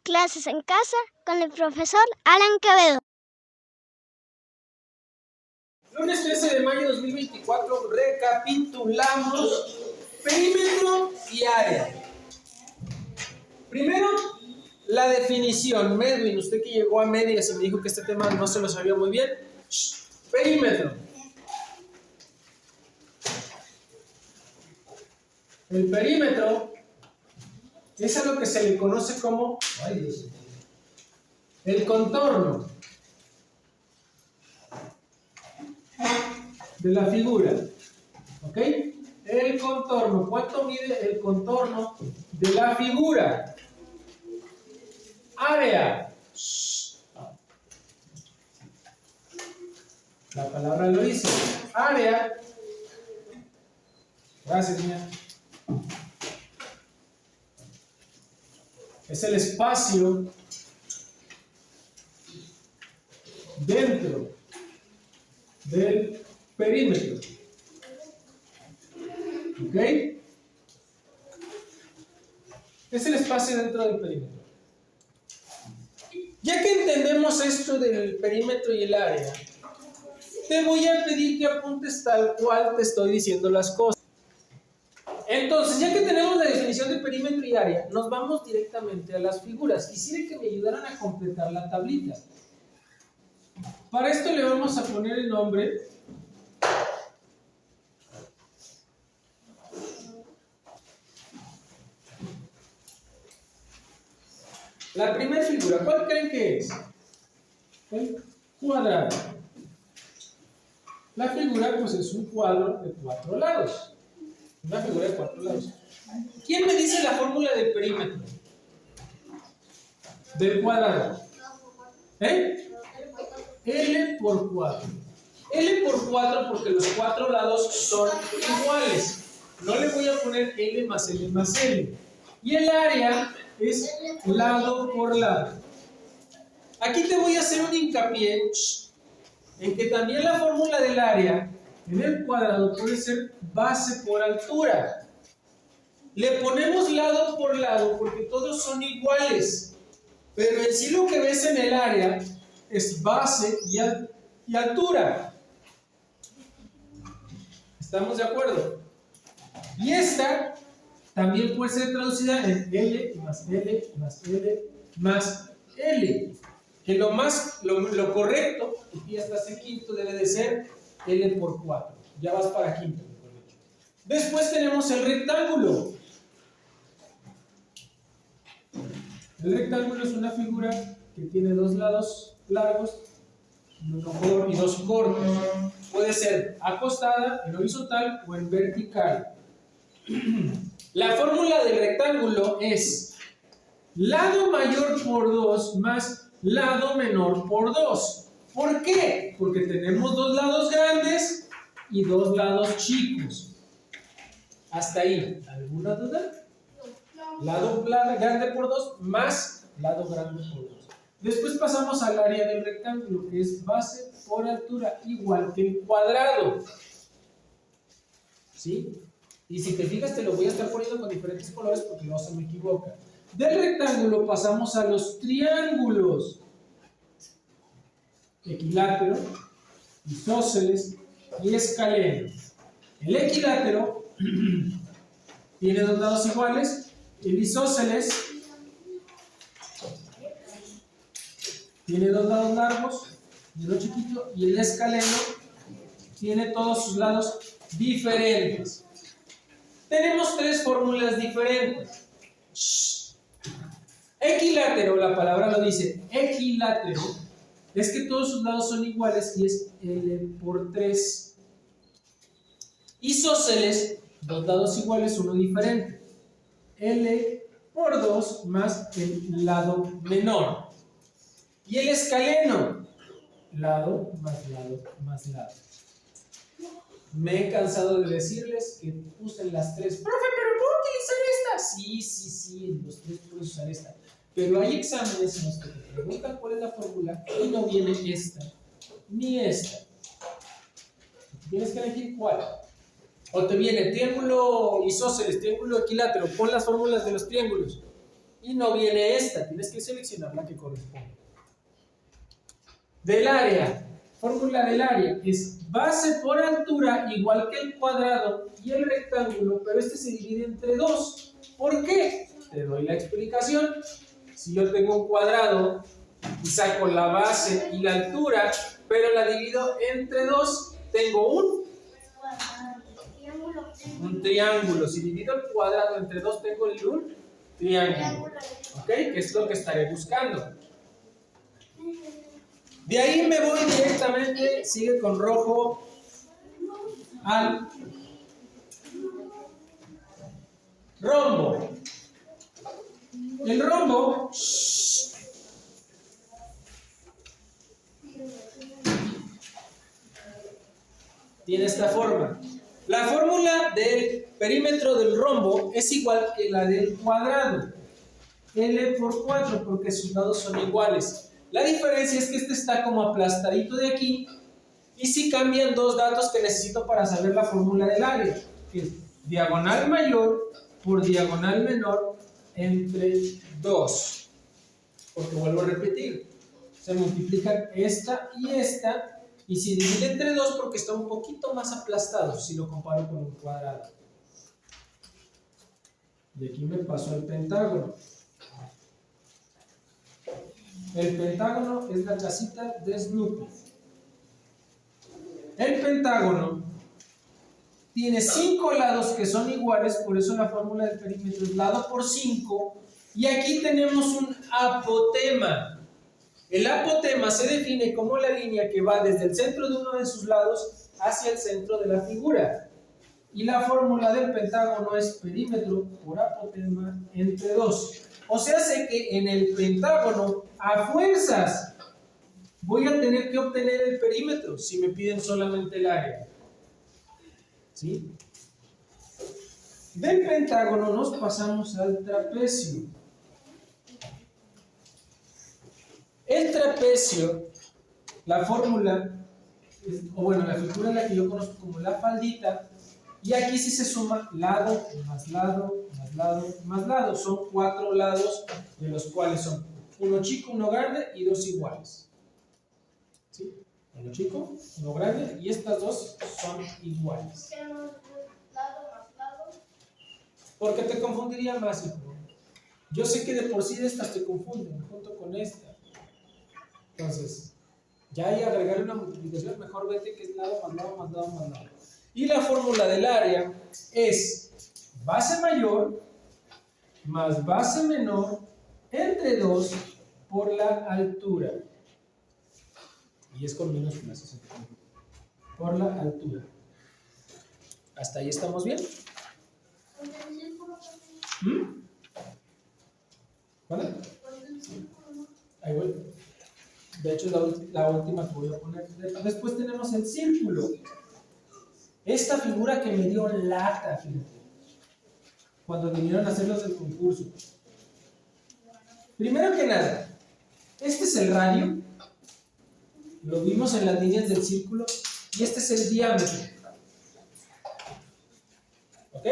Clases en casa con el profesor Alan Quevedo. Lunes 13 de mayo de 2024, recapitulamos perímetro y área. Primero, la definición. Medwin, usted que llegó a medias y me dijo que este tema no se lo sabía muy bien. Perímetro. El perímetro es a lo que se le conoce como el contorno de la figura. ¿Ok? El contorno. ¿Cuánto mide el contorno de la figura? Área. La palabra lo dice. Área. Gracias, niña. Es el espacio dentro del perímetro. ¿Ok? Es el espacio dentro del perímetro. Ya que entendemos esto del perímetro y el área, te voy a pedir que apuntes tal cual te estoy diciendo las cosas. Entonces, ya que tenemos la definición de perímetro y área, nos vamos directamente a las figuras. Quisiera que me ayudaran a completar la tablita. Para esto le vamos a poner el nombre la primera figura. ¿Cuál creen que es? El cuadrado. La figura pues es un cuadro de 4 lados. Una figura de 4 lados. ¿Quién me dice la fórmula del perímetro? Del cuadrado. L por 4. L por 4 porque los 4 lados son iguales. No le voy a poner L más L más L. Y el área es lado por lado. Aquí te voy a hacer un hincapié en que también la fórmula del área en el cuadrado puede ser base por altura. Le ponemos lado por lado porque todos son iguales. Pero en sí lo que ves en el área es base y altura. ¿Estamos de acuerdo? Y esta también puede ser traducida en L más L más L más L. Que lo correcto, aquí ya estás en quinto, debe de ser L por 4. Ya vas para quinto. Después tenemos el rectángulo. El rectángulo es una figura que tiene 2 lados largos y 2 cortos. Puede ser acostada, en horizontal o en vertical. La fórmula del rectángulo es lado mayor por 2 más lado menor por 2. ¿Por qué? Porque tenemos 2 lados grandes y 2 lados chicos. Hasta ahí. ¿Alguna duda? Lado grande por 2 más lado grande por 2. Después pasamos al área del rectángulo, que es base por altura, igual que el cuadrado. ¿Sí? Y si te fijas, te lo voy a estar poniendo con diferentes colores porque no se me equivoca. Del rectángulo pasamos a los triángulos. Equilátero, isósceles y escaleno. El equilátero tiene 2 lados iguales. El isósceles tiene 2 lados largos y 2 chiquitos. Y el escaleno tiene todos sus lados diferentes. Tenemos 3 fórmulas diferentes. Equilátero, la palabra lo dice, equilátero, es que todos sus lados son iguales y es L por 3. Isósceles, 2 lados iguales, uno diferente. L por 2 más el lado menor. Y el escaleno, lado más lado más lado. Me he cansado de decirles que usen las 3. Profe, ¿pero puedo utilizar esta? Sí, los 3 puedes usar esta. Pero hay exámenes en los que te preguntan cuál es la fórmula y no viene esta ni esta. Tienes que elegir cuál. O te viene triángulo isósceles, triángulo equilátero. Pon las fórmulas de los triángulos. y no viene esta. Tienes que seleccionar la que corresponde. Del área. Fórmula del área es base por altura igual que el cuadrado y el rectángulo, pero este se divide entre 2. ¿Por qué? Te doy la explicación. Si yo tengo un cuadrado y saco la base y la altura, pero la divido entre 2, tengo un triángulo. Si divido el cuadrado entre 2, tengo un triángulo. ¿Ok? Que es lo que estaré buscando. De ahí me voy directamente, sigue con rojo, al rombo. El rombo tiene esta forma. La fórmula del perímetro del rombo es igual que la del cuadrado. L por 4, porque sus lados son iguales. La diferencia es que este está como aplastadito de aquí, y si cambian dos datos que necesito para saber la fórmula del área, que es diagonal mayor por diagonal menor entre 2. Porque vuelvo a repetir, se multiplican esta, y se divide entre 2 porque está un poquito más aplastado si lo comparo con un cuadrado. Y aquí me pasó el pentágono. El pentágono es la casita de Snoopy. El pentágono tiene 5 lados que son iguales, por eso la fórmula del perímetro es lado por 5. Y aquí tenemos un apotema. El apotema se define como la línea que va desde el centro de uno de sus lados hacia el centro de la figura. Y la fórmula del pentágono es perímetro por apotema entre 2. O sea, sé que en el pentágono, a fuerzas, voy a tener que obtener el perímetro si me piden solamente el área. ¿Sí? Del pentágono nos pasamos al trapecio. El trapecio, la fórmula, o bueno, la figura en la que yo conozco como la faldita, y aquí sí se suma lado, más lado, más lado, más lado. Son 4 lados, de los cuales son uno chico, uno grande y 2 iguales. ¿Sí? Uno chico, uno grande, y estas dos son iguales. Porque te confundiría más, hijo. Yo sé que de por sí de estas te confunden, junto con esta. Entonces, ya hay agregar una multiplicación, mejor vete que es lado, más lado, más lado, más lado. Y la fórmula del área es base mayor más base menor entre 2 por la altura. Y es con minúsculas. Por la altura. ¿Hasta ahí estamos bien? ¿Vale? Ahí voy. De hecho, es la última que voy a poner. Después tenemos el círculo. Esta figura que me dio lata, fíjate, cuando vinieron a hacer los del concurso. Primero que nada, este es el radio. Lo vimos en las líneas del círculo. Y este es el diámetro. ¿Ok?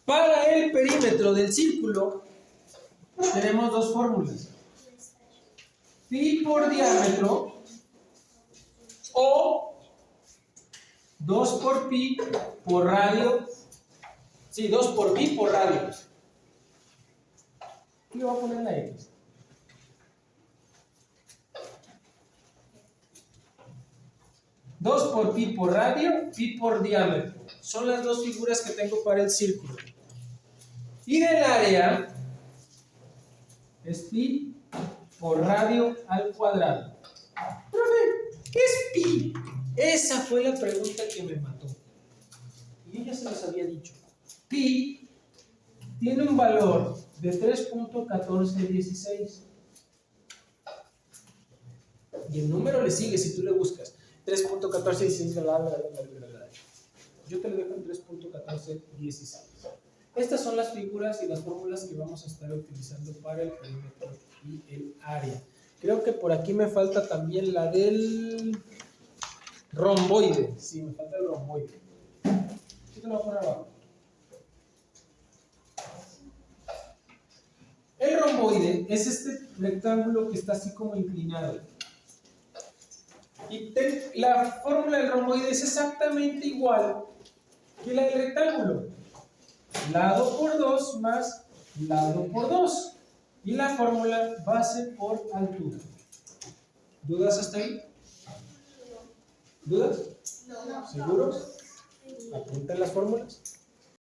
Para el perímetro del círculo tenemos dos fórmulas. Pi por diámetro o 2 por pi por radio. Sí, 2 por pi por radio. Aquí le voy a poner la X. Dos por pi por radio, pi por diámetro. Son las dos figuras que tengo para el círculo. Y del área es pi por radio al cuadrado. Profe, ¿qué es pi? Esa fue la pregunta que me mató. Y yo ya se los había dicho. Pi tiene un valor de 3.1416. Y el número le sigue si tú le buscas. 3.1416. Yo te lo dejo en 3.1416. Estas son las figuras y las fórmulas que vamos a estar utilizando para el perímetro y el área. Creo que por aquí me falta también la del romboide. Sí, me falta el romboide. Yo te lo voy a poner abajo. romboide es este rectángulo que está así como inclinado. Y la fórmula del romboide es exactamente igual que la del rectángulo. Lado por 2 más lado por 2. Y la fórmula base por altura. ¿Dudas hasta ahí? ¿Dudas? No. ¿Seguros? Apunten las fórmulas.